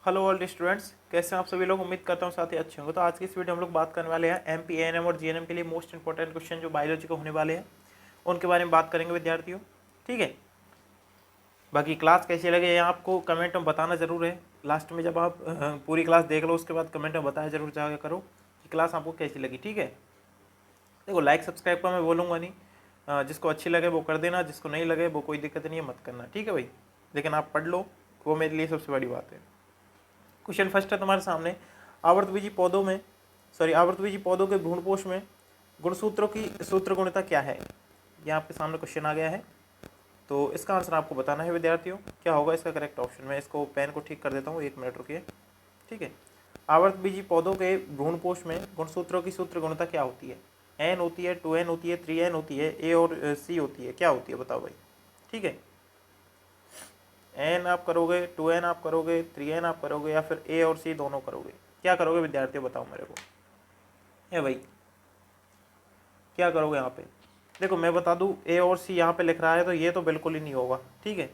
Hello all students, कैसे हैं आप सभी लोग। उम्मीद करता हूँ साथ ही अच्छे होंगे। तो आज की इस वीडियो हम लोग बात करने वाले हैं एमपी एएनएम और जीएनएम के लिए मोस्ट इंपॉर्टेंट क्वेश्चन जो बायोलॉजी के होने वाले हैं उनके बारे में बात करेंगे विद्यार्थियों। ठीक है, बाकी क्लास कैसी लगे ये आपको कमेंट में बताना ज़रूर है। लास्ट में जब आप पूरी क्लास देख लो उसके बाद कमेंट में बताया जरूर जाया करो कि क्लास आपको कैसी लगी। ठीक है, देखो लाइक सब्सक्राइब का मैं बोलूँगा नहीं, जिसको अच्छी लगे वो कर देना, जिसको नहीं लगे वो कोई दिक्कत नहीं है, मत करना। ठीक है भाई, लेकिन आप पढ़ लो, वो मेरे लिए सबसे बड़ी बात है। क्वेश्चन फर्स्ट है तुम्हारे सामने, आवर्तबीजी पौधों के भ्रूणपोष में गुणसूत्रों की सूत्र गुणता क्या है। ये आपके सामने क्वेश्चन आ गया है, तो इसका आंसर आपको बताना है विद्यार्थियों। क्या होगा इसका करेक्ट ऑप्शन। मैं इसको पेन को ठीक कर देता हूँ, 1 मिनट रुकिए। ठीक है, आवर्तबीजी पौधों के भ्रूणपोष में गुणसूत्रों की सूत्र गुणता क्या होती है। एन होती है, 2n होती है, 3n होती है, ए और सी होती है, क्या होती है बताओ भाई। ठीक है, एन आप करोगे, 2n आप करोगे, 3n आप करोगे, या फिर ए और सी दोनों करोगे। क्या करोगे विद्यार्थियों बताओ मेरे को। है भाई, क्या करोगे यहाँ पे। देखो मैं बता दूँ, ए और सी यहाँ पे लिख रहा है तो ये तो बिल्कुल ही नहीं होगा। ठीक है,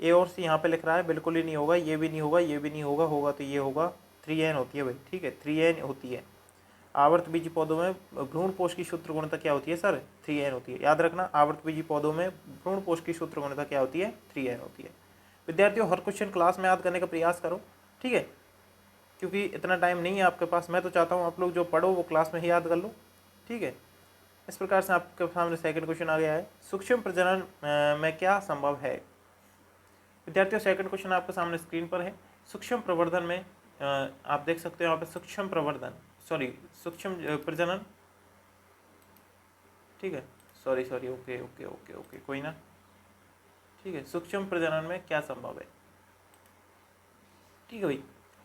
ए और सी यहाँ पे लिख रहा है, बिल्कुल ही नहीं होगा, ये भी नहीं होगा, ये भी नहीं होगा, होगा तो ये होगा 3n होती है भाई। ठीक है, 3n होती है। आवर्तबीजी पौधों में भ्रूणपोष की सूत्र गुणता क्या होती है सर, 3n होती है। याद रखना, आवर्तबीजी पौधों में भ्रूणपोष की सूत्र गुणता क्या होती है, 3n होती है। विद्यार्थियों हर क्वेश्चन क्लास में याद करने का प्रयास करो। ठीक है, क्योंकि इतना टाइम नहीं है आपके पास। मैं तो चाहता हूँ आप लोग जो पढ़ो वो क्लास में ही याद कर लो। ठीक है, इस प्रकार से आपके सामने सेकंड क्वेश्चन आ गया है, सूक्ष्म प्रजनन में क्या संभव है। विद्यार्थियों सेकंड क्वेश्चन आपके सामने स्क्रीन पर है। सूक्ष्म प्रवर्धन में आप देख सकते हो यहाँ पे सूक्ष्म प्रवर्धन, सॉरी सूक्ष्म प्रजनन। ठीक है, sorry okay okay okay okay, कोई ना। ठीक है, सूक्ष्म प्रजनन में क्या संभव है। ठीक है भाई,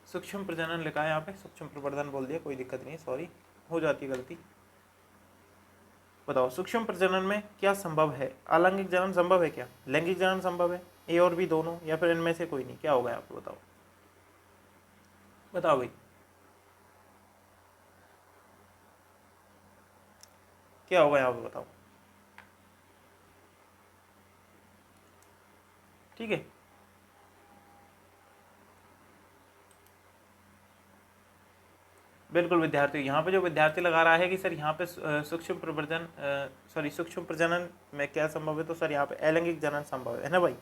सूक्ष्म प्रजनन लिखा है यहाँ पे, सूक्ष्म प्रवर्धन बोल दिया, कोई दिक्कत नहीं, सॉरी हो जाती है गलती। बताओ सूक्ष्म प्रजनन में क्या संभव है। अलैंगिक जनन संभव है क्या, लैंगिक जनन संभव है, ए और बी दोनों, या फिर इनमें से कोई नहीं। क्या होगा आपको बताओ, बताओ भाई क्या होगा यहाँ पे बताओ। ठीक है, बिल्कुल विद्यार्थी, यहाँ पे जो विद्यार्थी लगा रहा है कि सर यहाँ पे सूक्ष्म प्रवर्धन सूक्ष्म प्रजनन में क्या संभव है, तो सर यहाँ पे अलैंगिक जनन संभव है ना भाई।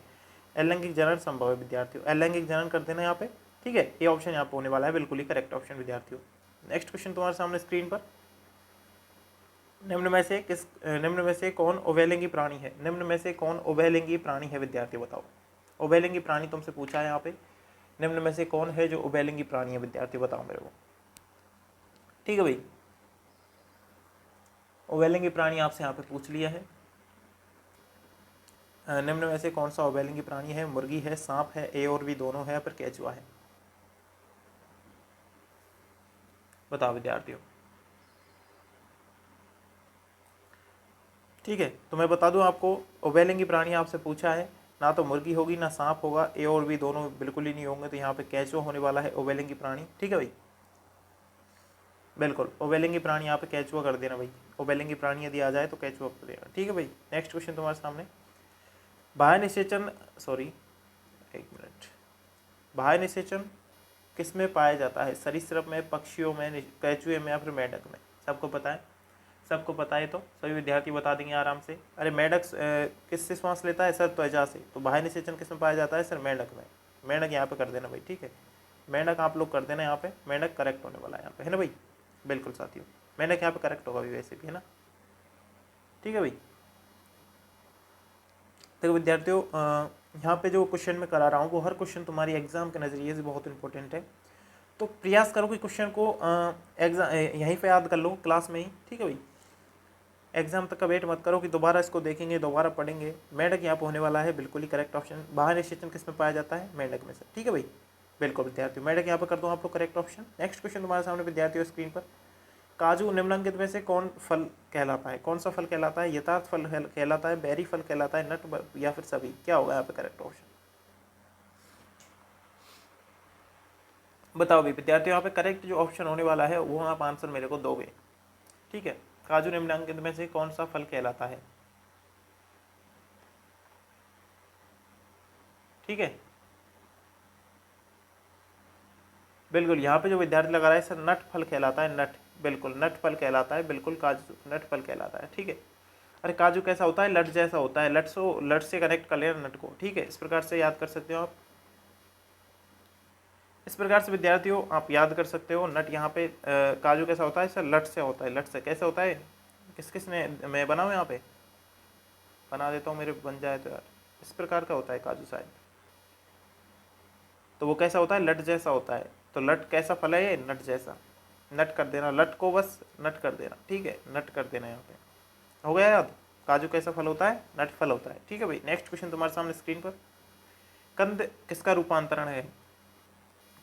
अलैंगिक जनन संभव है विद्यार्थियों, अलैंगिक जनन कर देना यहाँ पे। ठीक है, ये ऑप्शन यहाँ पे होने वाला है, बिल्कुल ही करेक्ट ऑप्शन विद्यार्थियों। नेक्स्ट क्वेश्चन तुम्हारे सामने स्क्रीन पर, निम्न में से कौन उभयलिंगी प्राणी है। निम्न में से कौन उभयलिंगी प्राणी है विद्यार्थी बताओ। उभयलिंगी प्राणी तुमसे पूछा है यहाँ पे, निम्न में से कौन है जो उभयलिंगी प्राणी है विद्यार्थी बताओ मेरे को। ठीक है भाई, उभयलिंगी प्राणी आपसे यहाँ पे पूछ लिया है। निम्न में से कौन सा उभयलिंगी प्राणी है, मुर्गी है, सांप है, ए और बी दोनों है, या फिर केचुआ है। बताओ विद्यार्थियों। ठीक है, तो मैं बता दूं आपको, उभयलिंगी प्राणी आपसे पूछा है, ना तो मुर्गी होगी ना सांप होगा, ए और बी दोनों बिल्कुल ही नहीं होंगे, तो यहाँ पे केचुआ होने वाला है उभयलिंगी प्राणी। ठीक है भाई, बिल्कुल उभयलिंगी प्राणी यहाँ पे केचुआ कर देना भाई। उभयलिंगी प्राणी यदि आ जाए तो केचुआ कर देना। ठीक है भाई, नेक्स्ट क्वेश्चन तुम्हारे सामने, बाह्य निषेचन, सॉरी 1 मिनट, बाह्य निषेचन किस में पाया जाता है, सरीसृप में, पक्षियों में, केचुए में, या फिर मेंढक में। सबको पता है, सबको पता है, तो सभी विद्यार्थी बता देंगे आराम से। अरे मेंढक किससे श्वास लेता है सर, त्वचा से, तो बाह्य निषेचन किस में पाया जाता है सर, मेंढक में। मेंढक यहाँ पे कर देना भाई। ठीक है, मेंढक आप लोग कर देना यहाँ पे, मेंढक करेक्ट होने वाला है यहाँ पे, है ना भाई। बिल्कुल साथियों, मेंढक यहाँ पे करेक्ट होगा भी वैसे भी, है ना। ठीक है भाई, देखो विद्यार्थियों यहाँ पे जो क्वेश्चन मैं करा रहा हूँ वो हर क्वेश्चन तुम्हारी एग्जाम के नज़रिए से बहुत इंपॉर्टेंट है, तो प्रयास करो कि क्वेश्चन को एग्जाम यहीं पे याद कर लो क्लास में ही। ठीक है भाई, एग्जाम तक का वेट मत करो कि दोबारा इसको देखेंगे, दोबारा पढ़ेंगे। मेंढक यहाँ पे होने वाला है, बिल्कुल ही करेक्ट ऑप्शन। बाह्य निषेचन किस में पाया जाता है, मेंढक में से। ठीक है भाई, बिल्कुल विद्यार्थियों, मेंढक यहाँ पे कर दो आप लोग करेक्ट ऑप्शन। नेक्स्ट क्वेश्चन तुम्हारे सामने विद्यार्थियों स्क्रीन पर, काजू निम्नलिखित में से कौन फल कहलाता है। कौन सा फल कहलाता है, यथार्थ फल कहलाता है, बेरी फल कहलाता है, नट, या फिर सभी। क्या होगा यहाँ पे करेक्ट ऑप्शन, बताओ भी विद्यार्थियों। यहाँ पे करेक्ट जो ऑप्शन होने वाला है वो आप आंसर मेरे को दोगे। ठीक है, काजू निम्नलिखित में से कौन सा फल कहलाता है। ठीक है, बिल्कुल, यहाँ पे जो विद्यार्थी लगा रहा है सर नट फल कहलाता है, नट, बिल्कुल नट फल कहलाता है, बिल्कुल काजू नट फल कहलाता है, ठीक है। अरे काजू कैसा होता है, लट जैसा होता है, लट से कनेक्ट कर लेना नट को, ठीक है। इस प्रकार से याद कर सकते हो आप, इस प्रकार से विद्यार्थियों आप याद कर सकते हो। नट यहाँ पे काजू कैसा होता है सर, लट से होता है, लट से कैसे होता है, किस किस ने, मैं बनाऊँ यहाँ पे बना देता हूँ, मेरे बन जाए तो यार। इस प्रकार का होता है काजू शायद, तो वो कैसा होता है, लट जैसा होता है। तो लट कैसा फल है ये, नट जैसा, नट कर देना, लट को बस नट कर देना, ठीक है, नट कर देना यहाँ पे, हो गया याद। काजू कैसा फल होता है, नट फल होता है, ठीक है भाई। नेक्स्ट क्वेश्चन तुम्हारे सामने स्क्रीन पर, कंद किसका रूपांतरण है,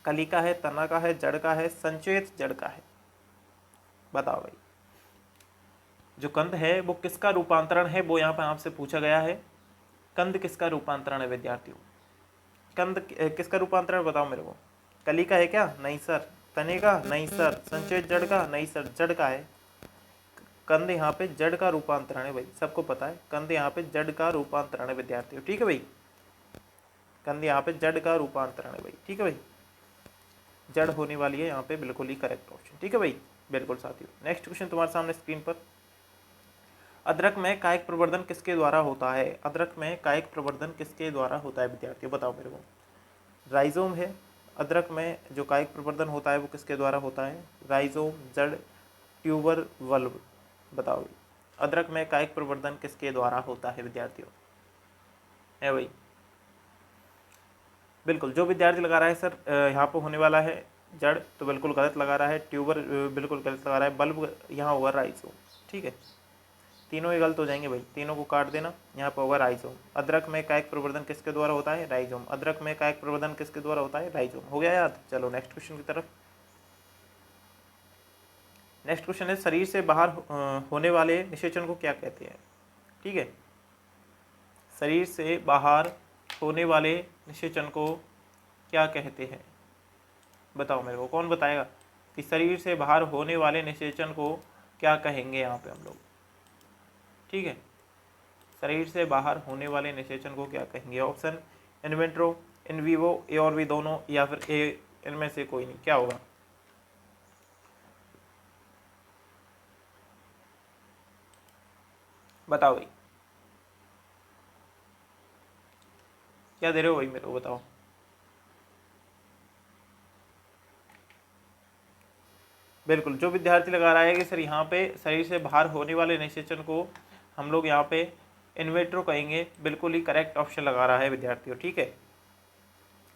कली का है, तना का है, जड़ का है, संचयित जड़ का है, बताओ भाई। जो कंद है वो किसका रूपांतरण है, वो यहाँ पर आपसे पूछा गया है। कंद किसका रूपांतरण है विद्यार्थियों, कंद किसका रूपांतरण बताओ मेरे को। कली का है क्या, नहीं सर। तने का, नहीं सर। संचयित जड़ का, नहीं सर, जड़ का है। कंद यहाँ पे जड़ का रूपांतरण है भाई, सबको पता है कंद यहाँ पे जड़ का रूपांतरण है विद्यार्थियों, ठीक है भाई। कंद यहाँ पे जड़ का रूपांतरण है भाई, ठीक है भाई, जड़ होने वाली है यहाँ पे, बिल्कुल ही करेक्ट ऑप्शन, ठीक है भाई, बिल्कुल साथियों। नेक्स्ट क्वेश्चन तुम्हारे सामने स्क्रीन पर, अदरक में कायिक प्रवर्धन किसके द्वारा होता है, अदरक में कायिक प्रवर्धन किसके द्वारा होता है विद्यार्थियों, बताओ मेरे को। राइजोम है, अदरक में जो कायिक प्रवर्धन होता है वो किसके द्वारा होता है, राइजोम, जड़, ट्यूबर, वल्ब, बताओ। अदरक में कायिक प्रवर्धन किसके द्वारा होता है विद्यार्थियों, है भाई। बिल्कुल, जो विद्यार्थी लगा रहा है सर यहाँ पर होने वाला है जड़, तो बिल्कुल गलत लगा रहा है। ट्यूबर बिल्कुल गलत लगा रहा है। बल्ब यहाँ होगा राइजोम, ठीक है, तीनों ही गलत हो जाएंगे भाई, तीनों को काट देना। यहाँ पर होगा राइजोम। अदरक में कायिक प्रवर्धन किसके द्वारा होता है, राइजोम। अदरक में कायिक प्रवर्धन किसके द्वारा होता है, राइजोम, हो गया याद। चलो नेक्स्ट क्वेश्चन की तरफ। नेक्स्ट क्वेश्चन है, शरीर से बाहर होने वाले निषेचन को क्या कहते हैं, ठीक है। शरीर से बाहर होने वाले निषेचन को क्या कहते हैं, बताओ मेरे को, कौन बताएगा कि शरीर से बाहर होने वाले निषेचन को क्या कहेंगे यहाँ पे हम लोग, ठीक है। शरीर से बाहर होने वाले निषेचन को क्या कहेंगे, option in vitro, in vivo, A और बी दोनों, या फिर ए, इनमें से कोई नहीं, क्या होगा, बताओ भाई, क्या दे रहे हो भाई मेरे को, बताओ। बिल्कुल, जो विद्यार्थी लगा रहा है कि सर यहाँ पे शरीर से बाहर होने वाले निषेचन को हम लोग यहाँ पे इन्वेट्रो कहेंगे, बिल्कुल ही करेक्ट ऑप्शन लगा रहा है विद्यार्थियों, ठीक है।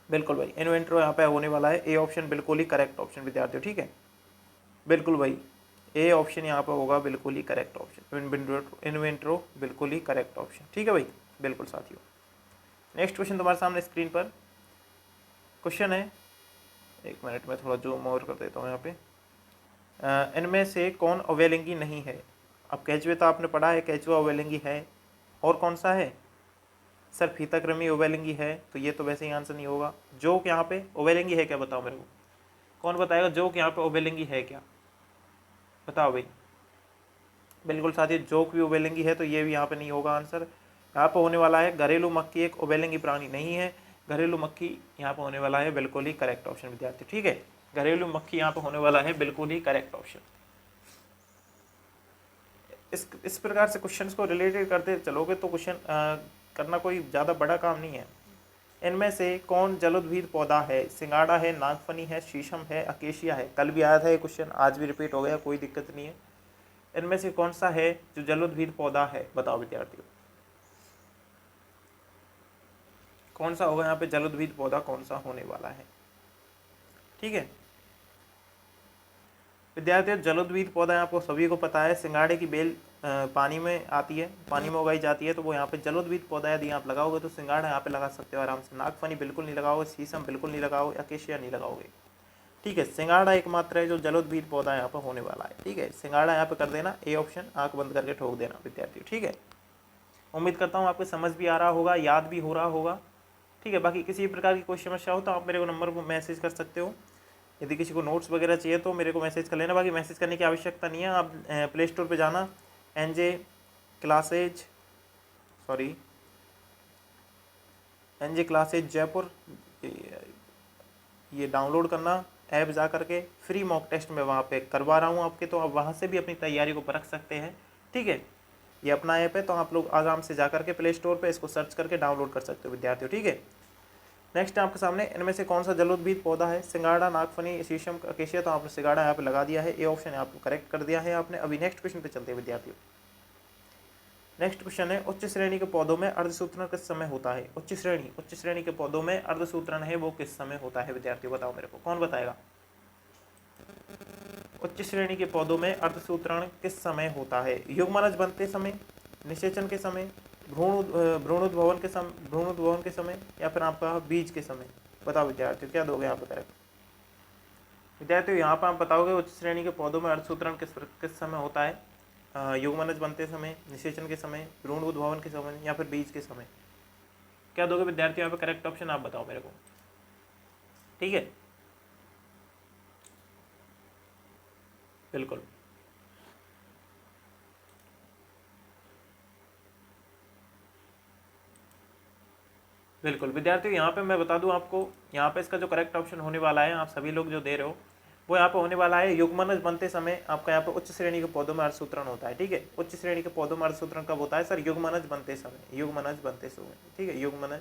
बिल्कुल भाई, इन्वेंट्रो यहाँ पे होने वाला है, ए ऑप्शन बिल्कुल ही करेक्ट ऑप्शन विद्यार्थियों, ठीक है। बिल्कुल भाई, ए ऑप्शन यहाँ पे होगा बिल्कुल ही करेक्ट ऑप्शन, इन्वेंट्रो बिल्कुल ही करेक्ट ऑप्शन, ठीक है भाई, बिल्कुल साथियों। नेक्स्ट क्वेश्चन तुम्हारे सामने स्क्रीन पर क्वेश्चन है, एक मिनट में थोड़ा जूम और कर देता हूँ यहाँ पे। इनमें से कौन अवयलिंगी नहीं है, अब केचुए तो आपने पढ़ा है, केचुआ अवयलिंगी है, और कौन सा है सर, फीताकृमि उभयलिंगी है, तो ये तो वैसे ही आंसर नहीं होगा। जोक यहाँ पे उभयलिंगी है क्या, बताओ मेरे को, कौन बताएगा जोक यहाँ पे उभयलिंगी है क्या, बताओ भाई। बिल्कुल साथी, जोक भी उभयलिंगी है, तो ये भी यहाँ पे नहीं होगा आंसर। यहाँ पे होने वाला है घरेलू मक्खी एक उभयलिंगी प्राणी नहीं है, घरेलू मक्खी यहाँ पे होने वाला है बिल्कुल ही करेक्ट ऑप्शन विद्यार्थी, ठीक है। घरेलू मक्खी यहाँ पे होने वाला है बिल्कुल ही करेक्ट ऑप्शन। इस प्रकार से क्वेश्चन को रिलेटेड करते चलोगे तो क्वेश्चन करना कोई ज़्यादा बड़ा काम नहीं है। इनमें से कौन जलोद्भिद पौधा है, सिंगाड़ा है, नागफनी है, शीशम है, अकेशिया है। कल भी आया था ये क्वेश्चन, आज भी रिपीट हो गया, कोई दिक्कत नहीं है। इनमें से कौन सा है जो जलोद्भिद पौधा है, बताओ विद्यार्थियों, कौन सा होगा यहाँ पे जलोद्भिद पौधा, कौन सा होने वाला है, ठीक है विद्यार्थियों। जलोद्भिद पौधा आपको सभी को पता है, सिंगाड़े की बेल पानी में आती है, पानी में उगाई जाती है, तो वो यहाँ पे जलोद्भिद पौधा यदि आप लगाओगे तो सिंगाड़ा यहाँ पे लगा सकते हो आराम से। नागफनी बिल्कुल नहीं लगाओगे, शीशम बिल्कुल नहीं लगाओगे, अकेशिया नहीं लगाओगे, ठीक है। सिंगाड़ा एकमात्र है जो जलोद्भिद पौधा यहाँ पर होने वाला है, ठीक है। सिंगाड़ा यहाँ पे कर देना ए ऑप्शन, आंख बंद करके ठोक देना विद्यार्थियों, ठीक है। उम्मीद करता हूँ आपको समझ भी आ रहा होगा, याद भी हो रहा होगा, ठीक है। बाकी किसी प्रकार की कोई समस्या हो तो आप मेरे को नंबर पर मैसेज कर सकते हो। यदि किसी को नोट्स वगैरह चाहिए तो मेरे को मैसेज कर लेना, बाकी मैसेज करने की आवश्यकता नहीं है। आप प्ले स्टोर पर जाना, एनजे क्लासेज जयपुर ये डाउनलोड करना, ऐप जा करके फ्री मॉक टेस्ट में वहाँ पे करवा रहा हूँ आपके, तो आप वहाँ से भी अपनी तैयारी को परख सकते हैं। ठीक है, ये अपना ऐप है, तो आप लोग आराम से जा करके प्ले स्टोर पे इसको सर्च करके डाउनलोड कर सकते हो विद्यार्थियों। ठीक है, नेक्स्ट है आपके सामने, इनमें से कौन सा जलोद्भिद पौधा है? सिंगाड़ा, नागफनी, शीशम, अकेशिया। तो आपने सिंगाड़ा यहाँ पे लगा दिया है, ये ऑप्शन आपको करेक्ट कर दिया है आपने। अभी नेक्स्ट क्वेश्चन पे चलते हैं विद्यार्थियों। नेक्स्ट क्वेश्चन है, उच्च श्रेणी के पौधों में अर्धसूत्रण किस समय होता है? उच्च श्रेणी के पौधों में अर्धसूत्रण है वो किस समय होता है विद्यार्थियों? बताओ मेरे को, कौन बताएगा? उच्च श्रेणी के पौधों में अर्धसूत्रण किस समय होता है? युग्मनज बनते समय, निषेचन के समय, भ्रूणोद्भवन के समय, या फिर आपका बीज के समय? बताओ विद्यार्थियों, क्या दोगे यहाँ पे करेक्ट? विद्यार्थियों यहाँ पर आप बताओगे उच्च श्रेणी के पौधों में अर्धसूत्रण किस समय होता है? युग्मनज बनते समय, निषेचन के समय, भ्रूण उद्भवन के समय, या फिर बीज के समय? क्या दोगे विद्यार्थियों यहाँ पे करेक्ट ऑप्शन? आप बताओ मेरे को। ठीक है, बिल्कुल बिल्कुल विद्यार्थियों, यहाँ पे मैं बता दूं आपको, यहाँ पे इसका जो करेक्ट ऑप्शन होने वाला है, आप सभी लोग जो दे रहे हो, वो यहाँ पे होने वाला है युग्मनज बनते समय आपका यहाँ पे उच्च श्रेणी के पौधों में अर्धसूत्रण होता है। ठीक है, उच्च श्रेणी के पौधों में अर्धसूत्रण कब होता है सर? युग्मनज बनते समय, युग्मनज बनते समय। ठीक है, युग्मनज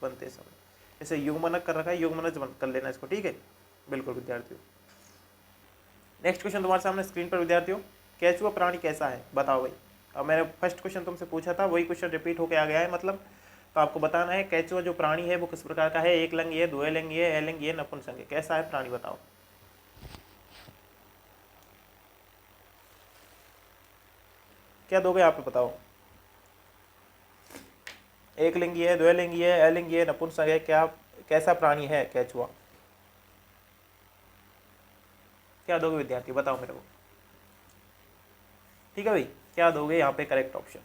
बनते समय, जैसे युग्मनज कर रखा है, युग्मनज कर लेना इसको। ठीक है, बिल्कुल विद्यार्थियों। नेक्स्ट क्वेश्चन तुम्हारे सामने स्क्रीन पर विद्यार्थियों, केंचुआ प्राणी कैसा है? बताओ भाई। अब मैंने फर्स्ट क्वेश्चन तुमसे पूछा था, वही क्वेश्चन रिपीट होके आ गया है मतलब, तो आपको बताना है केंचुआ जो प्राणी है वो किस प्रकार का है? एक लिंगी है, द्विलिंगी है, अलिंगी है, नपुंसक है, कैसा है प्राणी? बताओ। क्या दोगे आप? बताओ। एक लिंगी है, द्विलिंगी है, अलिंगी है, नपुंसक है, क्या कैसा प्राणी है केंचुआ? क्या दोगे विद्यार्थी? बताओ मेरे को। ठीक है भाई, क्या दोगे यहाँ पे करेक्ट ऑप्शन?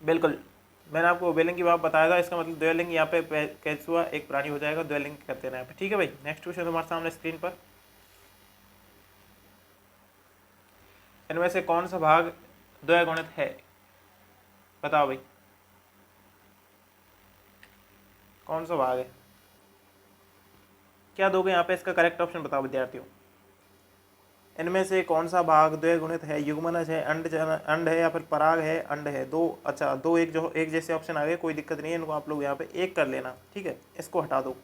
बिल्कुल, मैंने आपको द्विलिंगी बात बताया था, इसका मतलब द्विलिंगी यहाँ पे केंचुआ एक प्राणी हो जाएगा, द्विलिंगी करते हैं यहाँ पे। ठीक है भाई, नेक्स्ट क्वेश्चन तुम्हारे सामने स्क्रीन पर, इनमें से कौन सा भाग द्विगुणित है? बताओ भाई, कौन सा भाग है? क्या दोगे यहाँ पे इसका करेक्ट ऑप्शन? बताओ विद्यार्थियों, इनमें से कौन सा भाग द्विगुणित है? युग्मनज है, अंड है, या फिर पराग है, अंड है? दो, अच्छा दो एक जो एक जैसे ऑप्शन आ गए, कोई दिक्कत नहीं है, इनको आप लोग यहाँ पे एक कर लेना। ठीक है, इसको हटा दो।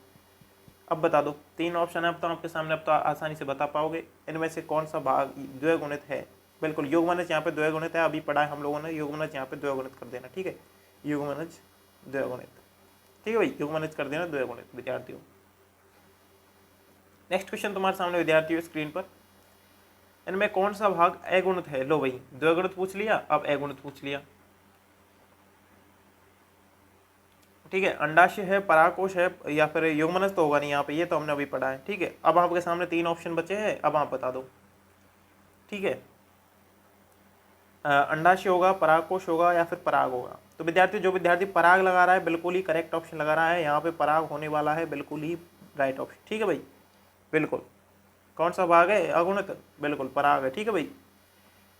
अब बता दो, तीन ऑप्शन है अब तो आपके सामने, अब तो आसानी से बता पाओगे। इनमें से कौन सा भाग द्विगुणित है? बिल्कुल, युग्मनज यहाँ पे द्विगुणित है, अभी पढ़ा है हम लोगों ने, युग्मनज यहाँ पे द्विगुणित कर देना। ठीक है, युग्मनज द्विगुणित। ठीक है भाई, युग्मनज कर देना द्विगुणित विद्यार्थियों। नेक्स्ट क्वेश्चन तुम्हारे सामने विद्यार्थियों स्क्रीन पर, इनमें कौन सा भाग अगुणित है? लो भाई, द्विगुणित पूछ लिया, अब अगुणित पूछ लिया। ठीक है, अंडाशय है, परागकोश है, या फिर युग्मनज तो होगा नहीं यहाँ पे, ये तो हमने अभी पढ़ा है। ठीक है, अब आपके सामने तीन ऑप्शन बचे हैं, अब आप बता दो। ठीक है, अंडाशय होगा, परागकोश होगा, या फिर पराग होगा? तो विद्यार्थी, जो विद्यार्थी पराग लगा रहा है बिल्कुल ही करेक्ट ऑप्शन लगा रहा है, यहाँ पे पराग होने वाला है, बिल्कुल ही राइट ऑप्शन। ठीक है भाई, बिल्कुल। कौन सा भाग है अगुणित? बिल्कुल पराग है। ठीक है भाई,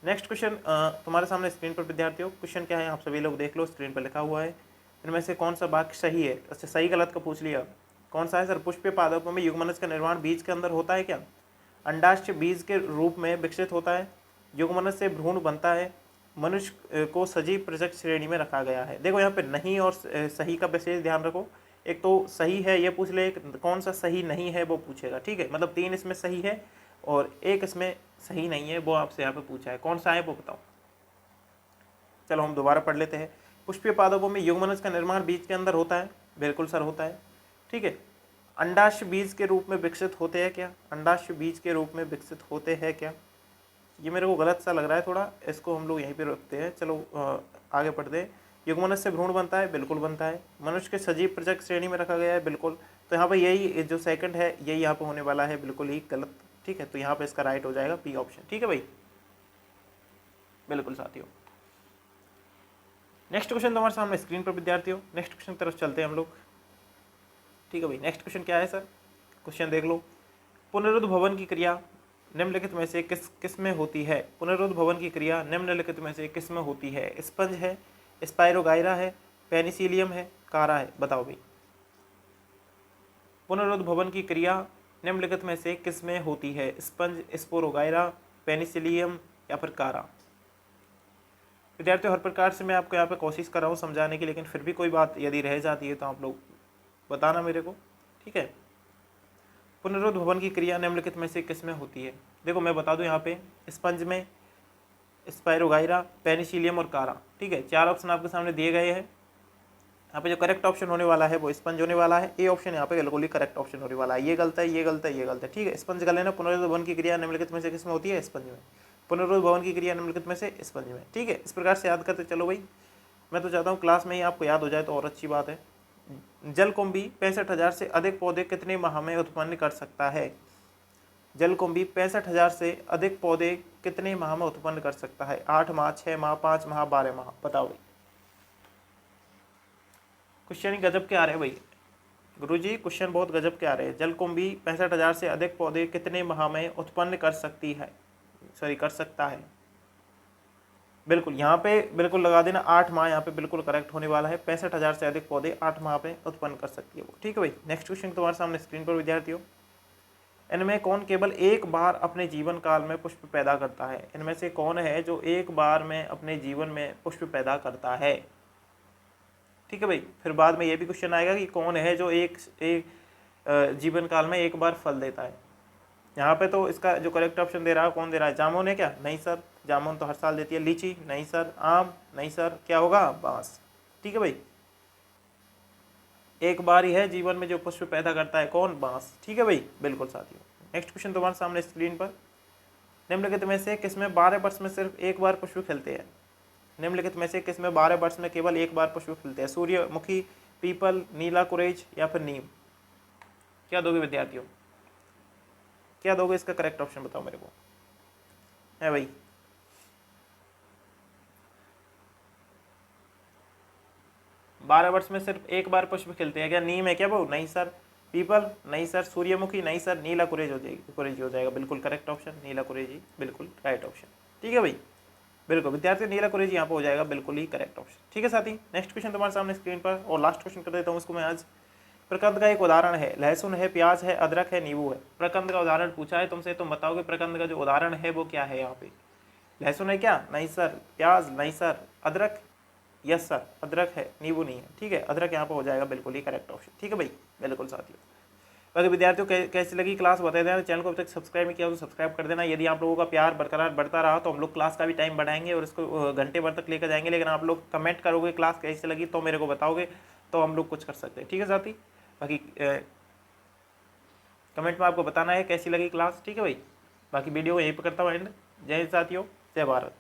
नेक्स्ट क्वेश्चन तुम्हारे सामने स्क्रीन पर विद्यार्थियों, क्वेश्चन क्या है आप सभी लोग देख लो, स्क्रीन पर लिखा हुआ है, इनमें से कौन सा भाग सही है? अच्छा, सही गलत का पूछ लिया, कौन सा है सर? पुष्पीय पादपों में युग्मनज का निर्माण बीज के अंदर होता है क्या? अंडाशय बीज के रूप में विकसित होता है, युग्मनज से भ्रूण बनता है, मनुष्य को सजीव प्रजक श्रेणी में रखा गया है। देखो यहाँ पे नहीं और सही का विशेष ध्यान रखो, एक तो सही है ये पूछ ले, एक कौन सा सही नहीं है वो पूछेगा। ठीक है, मतलब तीन इसमें सही है और एक इसमें सही नहीं है, वो आपसे यहाँ पे पूछा है, कौन सा है वो बताओ। चलो हम दोबारा पढ़ लेते हैं। पुष्पीय पादपों में युग्मनज का निर्माण बीज के अंदर होता है, बिल्कुल सर होता है। ठीक है, अंडाशय बीज के रूप में विकसित होते हैं क्या? अंडाशय बीज के रूप में विकसित होते हैं क्या? ये मेरे को गलत सा लग रहा है थोड़ा, इसको हम लोग यहीं पे रखते हैं। चलो आगे पढ़ते हैं। युग्मनज से भ्रूण बनता है, बिल्कुल बनता है। मनुष्य के सजीव प्रजक श्रेणी में रखा गया है, बिल्कुल। तो यहाँ पे यही जो सेकंड है यही यहाँ पे होने वाला है, बिल्कुल ही गलत। ठीक है, तो यहाँ पे इसका राइट हो जाएगा बी ऑप्शन। ठीक है भाई, बिल्कुल साथियों। नेक्स्ट क्वेश्चन तुम्हारे सामने स्क्रीन पर विद्यार्थियों, नेक्स्ट क्वेश्चन तरफ चलते हैं हम लोग। ठीक है भाई, नेक्स्ट क्वेश्चन क्या है सर? क्वेश्चन देख लो। पुनरुद्भवन की क्रिया निम्नलिखित में से किस में होती है? पुनरुद्भवन की क्रिया निम्नलिखित में से किस में होती है? स्पंज है, स्पाइरोगाइरा है, पेनिसिलियम है, कारा है? बताओ भाई। पुनरुद्भवन की क्रिया निम्नलिखित में से किस में होती है? स्पंज, स्पोर वगैरह, पेनिसिलियम या फिर कारा। विद्यार्थियों, हर प्रकार से मैं आपको यहाँ पे कोशिश कर रहा हूँ समझाने की, लेकिन फिर भी कोई बात यदि रह जाती है तो आप लोग बताना मेरे को, ठीक है। पुनरुद्भवन की क्रिया निम्नलिखित में से किस में होती है? देखो मैं बता दूं यहाँ पे, स्पंज में स्पायरोगाइरा, पेनिसिलियम और कारा, ठीक है। 4 ऑप्शन आपके सामने दिए गए हैं। यहाँ पे जो करेक्ट ऑप्शन होने वाला है वो स्पंज होने वाला है। ए ऑप्शन यहाँ पे बिल्कुल ही करेक्ट ऑप्शन होने वाला है। ये गलत है, ये गलत है, ये गलत है, ठीक है। स्पंज का लेना, पुनरुद्भवन की क्रिया निम्नलिखित में से किस में होती है? स्पंज में। पुनरुद्भवन की क्रिया निम्नलिखित में से स्पंज में, ठीक है। इस प्रकार से याद करते चलो भाई। मैं तो चाहता हूँ क्लास में ही आपको याद हो जाए तो और अच्छी बात है। जलकुंभी 65,000 से अधिक पौधे कितने माह में उत्पन्न कर सकता है? जलकुंभी 65,000 से अधिक पौधे कितने माह में उत्पन्न कर सकता है? 8 माह, 6 माह, 5 माह, 12 माह, बताओ भाई। क्वेश्चन गजब के आ रहे हैं भाई गुरुजी, क्वेश्चन बहुत गजब के आ रहे हैं। जलकुंभी 65,000 से अधिक पौधे कितने माह में उत्पन्न कर सकती है, सॉरी कर सकता है? बिल्कुल यहाँ पे बिल्कुल लगा देना, 8 माह यहाँ पे बिल्कुल करेक्ट होने वाला है। 65,000 से अधिक पौधे 8 माह में उत्पन्न कर सकती है वो, ठीक है भाई। नेक्स्ट क्वेश्चन तुम्हारे सामने स्क्रीन पर विद्यार्थियों। इनमें कौन केवल एक बार अपने जीवन काल में पुष्प पैदा करता है? इनमें से कौन है जो एक बार में अपने जीवन में पुष्प पैदा करता है? ठीक है भाई। फिर बाद में ये भी क्वेश्चन आएगा कि कौन है जो एक जीवन काल में एक बार फल देता है। यहाँ पे तो इसका जो करेक्ट ऑप्शन दे रहा है, कौन दे रहा है? जामुन है क्या? नहीं सर, जामुन तो हर साल देती है। लीची? नहीं सर। आम? नहीं सर। क्या होगा? बांस, ठीक है भाई। एक बार ही है जीवन में जो पुष्प पैदा करता है, कौन? बांस, ठीक है भाई, बिल्कुल साथियों। नेक्स्ट क्वेश्चन तुम्हारे सामने स्क्रीन पर। निम्नलिखित में से किसमें 12 वर्ष में सिर्फ एक बार पुष्प खिलते हैं? निम्नलिखित में से किसमें 12 वर्ष में केवल एक बार पुष्प खिलते हैं? सूर्यमुखी, पीपल, नीला कुरेज या फिर नीम। क्या दोगे विद्यार्थियों? क्या दोगे? इसका करेक्ट ऑप्शन बताओ मेरे को, है भाई। बारह वर्ष में सिर्फ एक बार पुष्प खिलते हैं, क्या नीम है क्या वो? नहीं सर। पीपल? नहीं सर। सूर्यमुखी? नहीं सर। नीला कुरेज हो जाएगी, कुरेजी हो जाएगा, बिल्कुल करेक्ट ऑप्शन नीला कुरेजी, बिल्कुल राइट ऑप्शन, ठीक है भाई, बिल्कुल विद्यार्थी नीला कुरेजी यहाँ पर हो जाएगा, बिल्कुल ही करेक्ट ऑप्शन, ठीक है साथी। नेक्स्ट क्वेश्चन तुम्हारे सामने स्क्रीन पर, और लास्ट क्वेश्चन कर देता हूँ उसको मैं आज। प्रकंद का एक उदाहरण है, लहसुन है, प्याज है, अदरक है, नींबू है। प्रकंद का उदाहरण पूछा है तुमसे, तुम बताओगे प्रकंद का जो उदाहरण है वो क्या है? यहाँ पे लहसुन है क्या? नहीं सर। प्याज? नहीं सर। अदरक? यस सर, अदरक है, नींबू नहीं है, ठीक है। अदरक यहाँ पर हो जाएगा, बिल्कुल ही करेक्ट ऑप्शन, ठीक है भाई, बिल्कुल साथियों। बाकी विद्यार्थियों कैसी लगी क्लास बता देना। चैनल को अब तक सब्सक्राइब नहीं किया तो सब्सक्राइब कर देना। यदि आप लोगों का प्यार बरकरार बढ़ता रहा तो हम लोग क्लास का भी टाइम बढ़ाएंगे और इसको घंटे भर तक लेकर जाएंगे। लेकिन आप लोग कमेंट करोगे क्लास कैसी लगी तो मेरे को बताओगे, तो हम लोग कुछ कर सकते हैं, ठीक है साथी। बाकी कमेंट में आपको बताना है कैसी लगी क्लास, ठीक है भाई। बाकी वीडियो को यहीं पर करता हूँ एंड। जय हिंद साथियों, जय भारत।